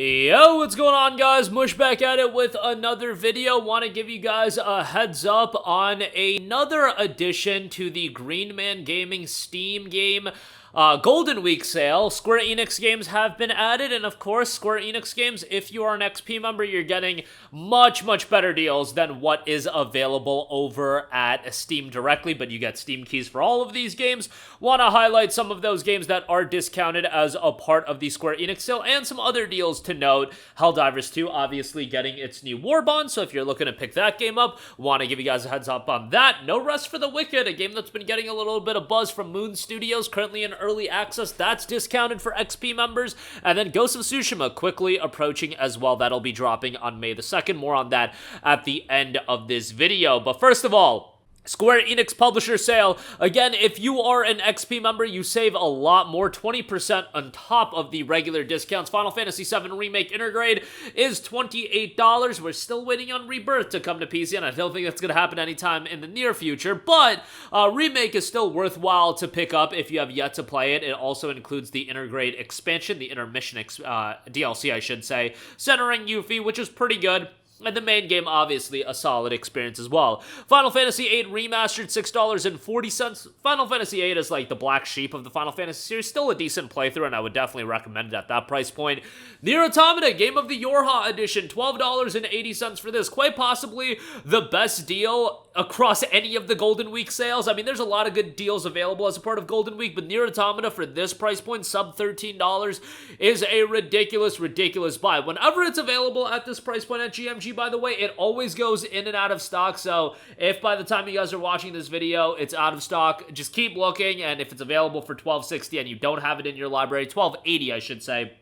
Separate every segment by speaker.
Speaker 1: Yo, what's going on, guys? Mush back at it with another video. Want to give you guys a heads up on another addition to the Green Man Gaming Steam game Golden Week sale. Square Enix games have been added, and of course, Square Enix games, if you are an XP member, you're getting much better deals than what is available over at Steam directly, but you get Steam keys for all of these games. Want to highlight some of those games that are discounted as a part of the Square Enix sale, and some other deals to note. HELLDIVERS 2 obviously getting its new war bond, so if you're looking to pick that game up, want to give you guys a heads up on that. No Rest for the Wicked, a game that's been getting a little bit of buzz from Moon Studios, currently in early access. That's discounted for XP members. And then Ghost of Tsushima quickly approaching as well. That'll be dropping on May the 2nd. More on that at the end of this video. But first of all, Square Enix Publisher Sale. Again, if you are an XP member, you save a lot more, 20% on top of the regular discounts. Final Fantasy VII Remake Intergrade is $28. We're still waiting on Rebirth to come to PC, and I don't think that's going to happen anytime in the near future, but Remake is still worthwhile to pick up if you have yet to play it. It also includes the Intergrade expansion, the Intermission DLC, I should say, centering Yuffie, which is pretty good. And the main game, obviously, a solid experience as well. Final Fantasy VIII Remastered, $6.40. Final Fantasy VIII is like the black sheep of the Final Fantasy series. Still a decent playthrough, and I would definitely recommend it at that price point. Nier Automata, Game of the Yorha Edition, $12.80 for this. Quite possibly the best deal across any of the Golden Week sales. I mean, there's a lot of good deals available as a part of Golden Week, but Nier Automata for this price point, sub $13, is a ridiculous buy. Whenever it's available at this price point at GMG, by the way, it always goes in and out of stock, so if by the time you guys are watching this video, it's out of stock, just keep looking, and if it's available for $12.60 and you don't have it in your library, $12.80 I should say,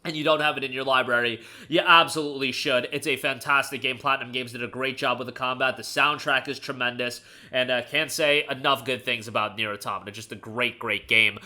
Speaker 1: and you don't have it in your library, you absolutely should. It's a fantastic game. Platinum Games did a great job with the combat. The soundtrack is tremendous, and I can't say enough good things about Nier Automata. Just a great game.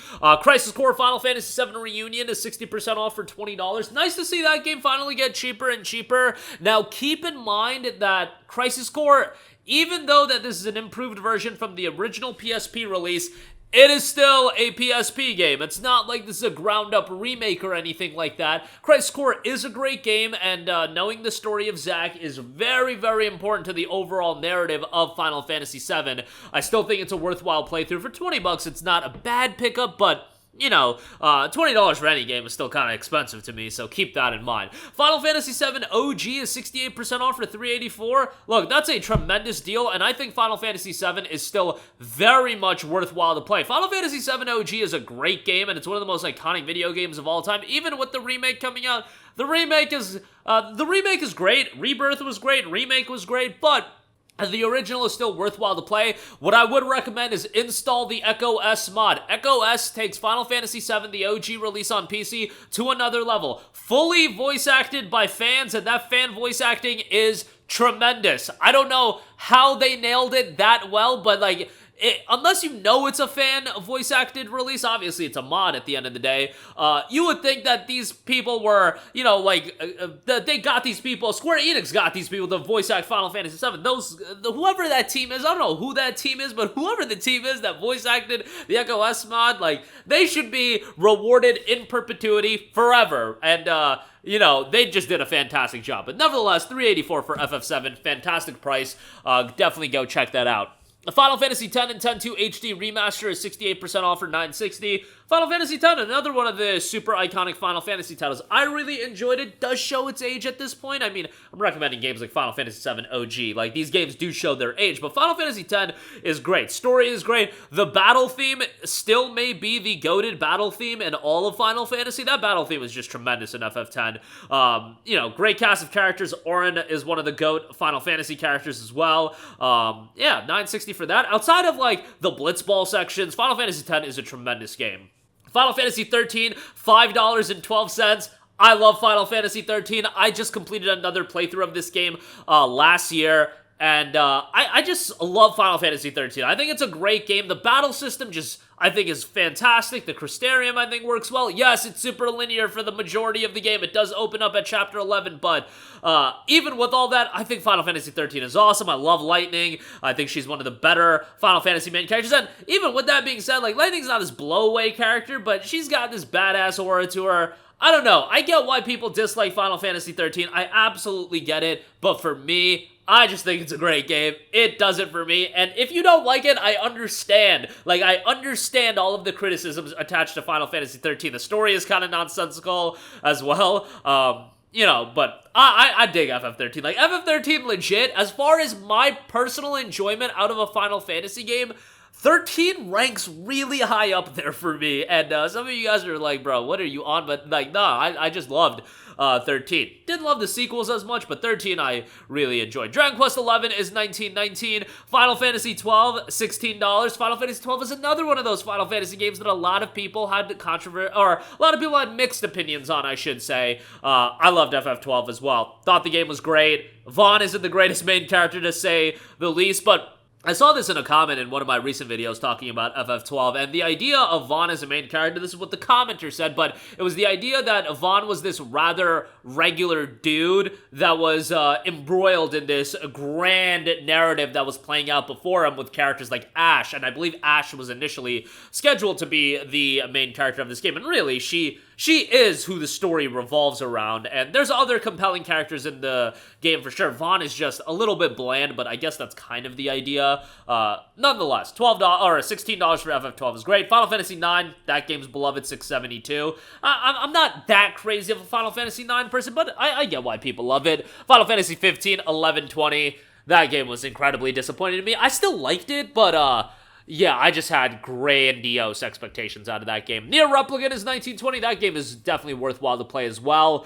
Speaker 1: Crisis Core Final Fantasy VII Reunion is 60% off for $20. Nice to see that game finally get cheaper and cheaper. Now, keep in mind that Crisis Core, even though that this is an improved version from the original PSP release, it is still a PSP game. It's not like this is a ground-up remake or anything like that. Crisis Core is a great game, and knowing the story of Zack is very important to the overall narrative of Final Fantasy VII. I still think it's a worthwhile playthrough. For $20, it's not a bad pickup, but you know, $20 for any game is still kind of expensive to me, so keep that in mind. Final Fantasy VII OG is 68% off for $384. Look, that's a tremendous deal, and I think Final Fantasy VII is still very much worthwhile to play. Final Fantasy VII OG is a great game, and it's one of the most iconic video games of all time. Even with the remake coming out, the remake is great. Rebirth was great. Remake was great, but the original is still worthwhile to play. What I would recommend is install the Echo S mod. Echo S takes Final Fantasy VII, the OG release on PC, to another level. Fully voice acted by fans, and that fan voice acting is tremendous. I don't know how they nailed it that well, but like, unless you know it's a fan voice acted release, obviously it's a mod at the end of the day, you would think that these people were, you know, like, they got these people, Square Enix got these people to voice act Final Fantasy VII. Whoever that team is, I don't know who that team is, but whoever the team is that voice acted the Echo S mod, like, they should be rewarded in perpetuity forever, and, you know, they just did a fantastic job. But nevertheless, $384 for FF7, fantastic price, definitely go check that out. Final Fantasy X and X-2 HD Remaster is 68% off for $960. Final Fantasy X, another one of the super iconic Final Fantasy titles. I really enjoyed it. Does show its age at this point. I mean, I'm recommending games like Final Fantasy VII OG. Like, these games do show their age, but Final Fantasy X is great. Story is great. The battle theme still may be the goated battle theme in all of Final Fantasy. That battle theme is just tremendous in FF10. You know, great cast of characters. Auron is one of the GOAT Final Fantasy characters as well. Yeah, $960 for that. Outside of, like, the Blitzball sections, Final Fantasy X is a tremendous game. Final Fantasy XIII, $5.12. I love Final Fantasy XIII. I just completed another playthrough of this game last year, and I just love Final Fantasy XIII. I think it's a great game. The battle system just, I think, is fantastic. The Crystarium, I think, works well. Yes, it's super linear for the majority of the game. It does open up at Chapter 11, but even with all that, I think Final Fantasy XIII is awesome. I love Lightning. I think she's one of the better Final Fantasy main characters, and even with that being said, like, Lightning's not this blow-away character, but she's got this badass aura to her. I don't know. I get why people dislike Final Fantasy 13. I absolutely get it. But for me, I just think it's a great game. It does it for me. And if you don't like it, I understand. Like, I understand all of the criticisms attached to Final Fantasy 13. The story is kind of nonsensical as well. You know, but I dig FF13. Like, FF13 legit, as far as my personal enjoyment out of a Final Fantasy game, 13 ranks really high up there for me, and some of you guys are like, bro, what are you on? But like, nah, I just loved 13. Didn't love the sequels as much, but 13 I really enjoyed. Dragon Quest 11 is $19.19. Final Fantasy 12, $16. Final Fantasy 12 is another one of those Final Fantasy games that a lot of people had a lot of people had mixed opinions on, I should say. I loved FF12 as well. Thought the game was great. Vaughn isn't the greatest main character to say the least, but I saw this in a comment in one of my recent videos talking about FF12, and the idea of Vaughn as a main character, this is what the commenter said, but it was the idea that Vaughn was this rather regular dude that was embroiled in this grand narrative that was playing out before him with characters like Ash, and I believe Ash was initially scheduled to be the main character of this game, and really, she is who the story revolves around, and there's other compelling characters in the game for sure. Vaughn is just a little bit bland, but I guess that's kind of the idea. Nonetheless, $12 or $16 for FF12 is great. Final Fantasy IX, that game's beloved, $6.72. I'm not that crazy of a Final Fantasy IX person, but I get why people love it. Final Fantasy 15, $11.20. That game was incredibly disappointing to me. I still liked it, but yeah, I just had grandiose expectations out of that game. Nier Replicant is $19.20. That game is definitely worthwhile to play as well.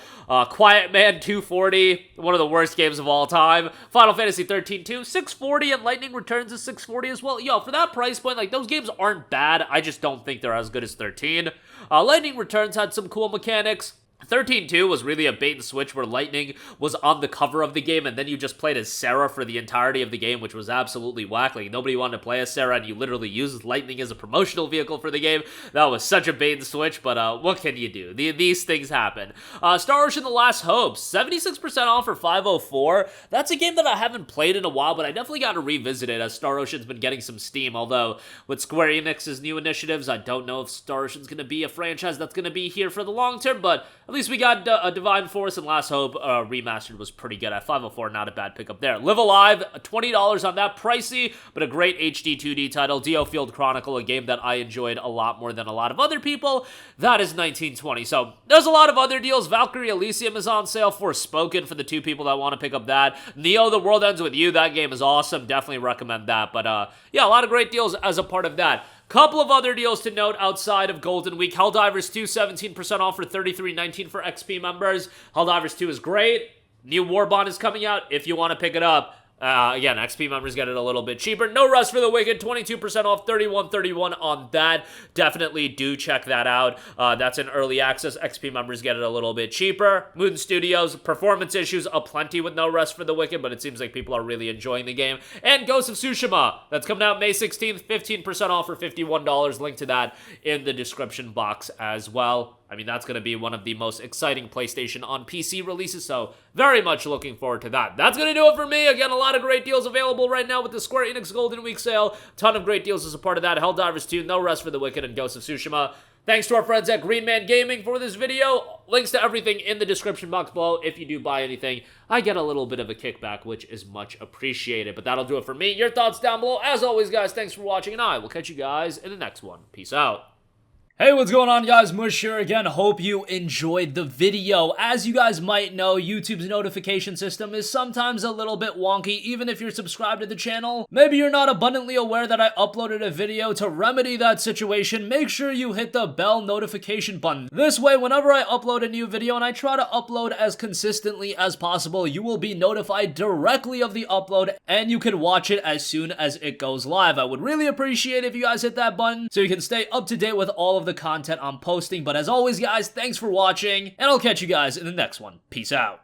Speaker 1: Quiet Man, $2.40. One of the worst games of all time. Final Fantasy 13, $2. $6.40, and Lightning Returns is $6.40 as well. Yo, for that price point, like, those games aren't bad. I just don't think they're as good as 13. Lightning Returns had some cool mechanics. 13-2 was really a bait and switch where Lightning was on the cover of the game and then you just played as Sarah for the entirety of the game, which was absolutely whack. Like, nobody wanted to play as Sarah and you literally used Lightning as a promotional vehicle for the game. That was such a bait and switch, but what can you do? These things happen. Star Ocean The Last Hope, 76% off for $504. That's a game that I haven't played in a while, but I definitely got to revisit it as Star Ocean's been getting some steam, although with Square Enix's new initiatives, I don't know if Star Ocean's going to be a franchise that's going to be here for the long term, but at least we got a Divine Force, and Last Hope remastered was pretty good at $504. Not a bad pickup there. Live Alive, $20 on that. Pricey, but a great HD 2D title. Dio Field Chronicle, a game that I enjoyed a lot more than a lot of other people. That is $19.20. So there's a lot of other deals. Valkyrie Elysium is on sale. Forspoken for the two people that want to pick up that. Neo, The World Ends With You. That game is awesome. Definitely recommend that. But yeah, a lot of great deals as a part of that. Couple of other deals to note outside of Golden Week. Helldivers 2, 17% off for $33.19 for XP members. Helldivers 2 is great. New Warbond is coming out if you want to pick it up. Again, XP members get it a little bit cheaper. No Rest for the Wicked, 22% off, $31.31 on that. Definitely do check that out. That's in early access. XP members get it a little bit cheaper. Moon Studios, performance issues aplenty with No Rest for the Wicked, but it seems like people are really enjoying the game. And Ghost of Tsushima, that's coming out May 16th, 15% off for $51. Link to that in the description box as well. I mean, that's going to be one of the most exciting PlayStation on PC releases, so very much looking forward to that. That's going to do it for me. Again, a lot of great deals available right now with the Square Enix Golden Week sale. Ton of great deals as a part of that. Helldivers 2, No Rest for the Wicked, and Ghost of Tsushima. Thanks to our friends at Green Man Gaming for this video. Links to everything in the description box below. If you do buy anything, I get a little bit of a kickback, which is much appreciated. But that'll do it for me. Your thoughts down below. As always, guys, thanks for watching, and I will catch you guys in the next one. Peace out. Hey, what's going on, guys? Mush here again. Hope you enjoyed the video. As you guys might know, YouTube's notification system is sometimes a little bit wonky, even if you're subscribed to the channel. Maybe you're not abundantly aware that I uploaded a video. To remedy that situation, make sure you hit the bell notification button. This way, whenever I upload a new video, and I try to upload as consistently as possible, you will be notified directly of the upload, and you can watch it as soon as it goes live. I would really appreciate if you guys hit that button so you can stay up to date with all of the content I'm posting. But as always, guys, thanks for watching, and I'll catch you guys in the next one. Peace out.